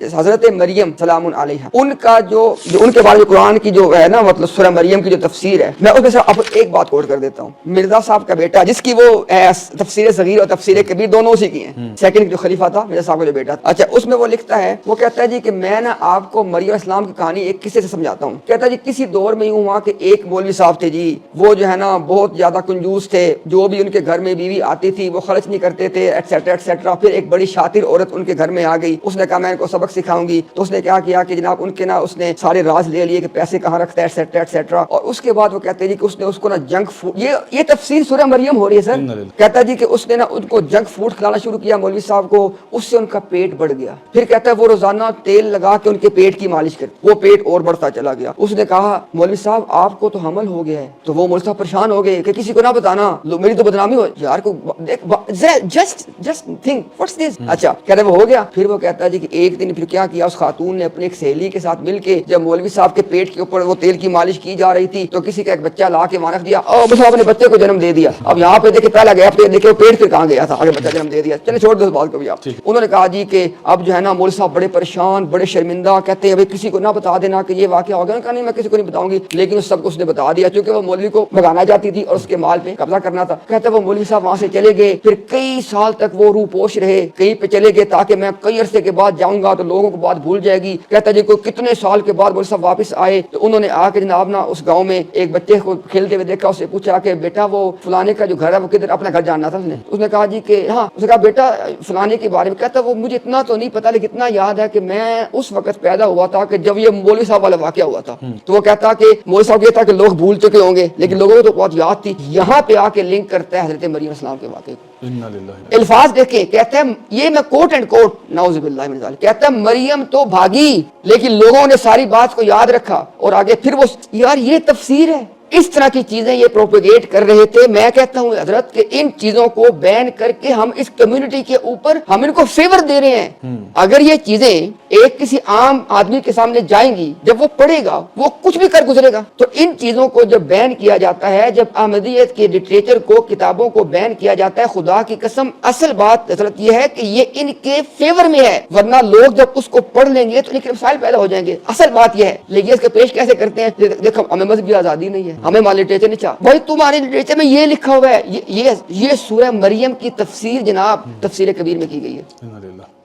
حضرت مریم سلام علیہا ان کا جو ان کے بارے میں قرآن کی جو ہے نا مطلب سورہ مریم کی جو تفسیر ہے، میں اس میں سے اب ایک بات کوٹ کر دیتا ہوں۔ مرزا صاحب کا بیٹا جس کی وہ تفسیر صغیر اور تفسیر کبیر دونوں اسی کی ہیں، سیکنڈ جو خلیفہ تھا مرزا صاحب کا جو بیٹا تھا، اچھا اس میں وہ لکھتا ہے، وہ کہتا ہے جی کہ میں نا آپ کو مریم اسلام کی کہانی ایک قصے سے سمجھاتا ہوں۔ کہتا ہے جی کسی دور میں یوں ہوا کہ ایک مولوی صاحب تھے جی، وہ جو ہے نا بہت زیادہ کنجوس تھے، جو بھی ان کے گھر میں بیوی آتی تھی وہ خرچ نہیں کرتے تھے ایٹسیٹرا ایٹسیٹرا۔ پھر ایک بڑی شاطر عورت ان کے گھر میں آ گئی، اس نے کہا میں ان کو سبق سکھاؤں گی، تو اس نے کیا کیا کہ جناب ان کے نا اس نے سارے راز لے لیے کہ پیسے کہاں رکھتا ہے ایٹسیٹرا ایٹسیٹرا، اور اس کے بعد وہ کہتے ہیں جی کہ اس نے اس کو نا جنک فوڈ، یہ تفسیر سورہ مریم ہو رہی ہے سر، کہتا ہے جی کہ اس نے نا ان کو جنک فوڈ کھلانا شروع کیا مولوی صاحب کو، اس سے ان کا پیٹ بڑھ گیا۔ پھر کہتا ہے وہ روزانہ تیل لگا کے ان کے پیٹ کی مالش کرتے، وہ پیٹ اور بڑھتا چلا گیا۔ اس نے کہا مولوی صاحب آپ کو تو حمل ہو گیا ہے، تو وہ مولوی صاحب پریشان ہو گئے کہ کسی کو نہ بتانا، میری تو بدنامی ہو یار کو جسٹ تھنک واٹس دس۔ اچھا کہتے وہ ہو گیا۔ پھر وہ کہتا ہے جی کہ ایک دن پھر کیا کیا، اس خاتون نے اپنی ایک سہیلی کے ساتھ مل کے جب مولوی صاحب کے پیٹ کے اوپر وہ تیل کی مالش کی جا رہی تھی تو کسی کا ایک بچہ لا کے وہاں رکھ دیا اور مولوی صاحب نے بچے کو جنم دے دیا۔ اب یہاں پہ دیکھیں پہلا گیا پہ دیکھیں پیٹ پھر کہاں گیا تھا، آگے بچہ جنم دے دیا۔ چلے چھوڑ دو اس بات کو بھی آپ۔ انہوں نے کہا جی کہ اب جو ہے نا مولوی صاحب بڑے پریشان بڑے شرمندہ، کہتے ہیں ابھی کسی کو نہ بتا دینا کہ یہ واقعہ ہو گیا۔ کہا نہیں میں کسی کو نہیں بتاؤں گی، لیکن اس سب کو اس نے بتا دیا کیونکہ وہ مولوی کو بھگانا چاہتی تھی اور اس کے مال پہ قبضہ کرنا تھا۔ کہتے وہ مولوی صاحب وہاں سے چلے گئے، پھر کئی سال تک وہ روح پوش رہے، کہیں پہ چلے گئے تاکہ میں کئی عرصے کے بعد جاؤں گا تو لوگوں کو بات بھول جائے گی۔ کہتا جی کوئی کتنے سال کے بعد مولوی صاحب واپس آئے تو انہوں نے آ کے جناب نا اس گاؤں میں ایک بچے کو کھیلتے ہوئے دیکھا، اس سے پوچھا کہ بیٹا وہ فلانے کا جو گھر ہے وہ کدھر، اپنا گھر جاننا تھا اس نے کہا جی کہ ہاں، اس نے کہا بیٹا فلانے کے بارے میں، کہتا وہ مجھے اتنا تو نہیں پتا لیکن اتنا یاد ہے کہ میں اس وقت پیدا ہوا تھا کہ جب یہ مولوی صاحب والا واقعہ ہوا تھا۔ تو وہ کہتا کہ مولوی صاحب یہ تھا کہ لوگ بھول چکے ہوں گے لیکن لوگوں کو تو بہت یاد تھی۔ یہاں پہ آ کے لنک کرتا ہے حضرت مریم السلام کے واقعے کو۔ الفاظ دیکھیں، کہتا ہے یہ میں کوٹ اینڈ کوٹ نعوذ باللہ من ذالک، کہتا ہے مریم تو بھاگی لیکن لوگوں نے ساری بات کو یاد رکھا اور آگے پھر وہ یار یہ تفسیر ہے، اس طرح کی چیزیں یہ پروپیگیٹ کر رہے تھے۔ میں کہتا ہوں حضرت کہ ان چیزوں کو بین کر کے ہم اس کمیونٹی کے اوپر ہم ان کو فیور دے رہے ہیں۔ اگر یہ چیزیں ایک کسی عام آدمی کے سامنے جائیں گی، جب وہ پڑھے گا وہ کچھ بھی کر گزرے گا۔ تو ان چیزوں کو جب بین کیا جاتا ہے، جب احمدیت کے لٹریچر کو کتابوں کو بین کیا جاتا ہے، خدا کی قسم اصل بات حضرت یہ ہے کہ یہ ان کے فیور میں ہے، ورنہ لوگ جب اس کو پڑھ لیں گے تو ان کے مسائل پیدا ہو جائیں گے۔ اصل بات یہ ہے، لیکن اس کے پیش کیسے کرتے ہیں؟ دیکھو ہمیں مذہبی آزادی نہیں ہے، ہمیں ہمارے لٹریچر نہیں چاہ بھائی تمہارے لٹریچر میں یہ لکھا ہوا ہے، یہ سورہ مریم کی تفسیر جناب تفسیر کبیر میں کی گئی ہے۔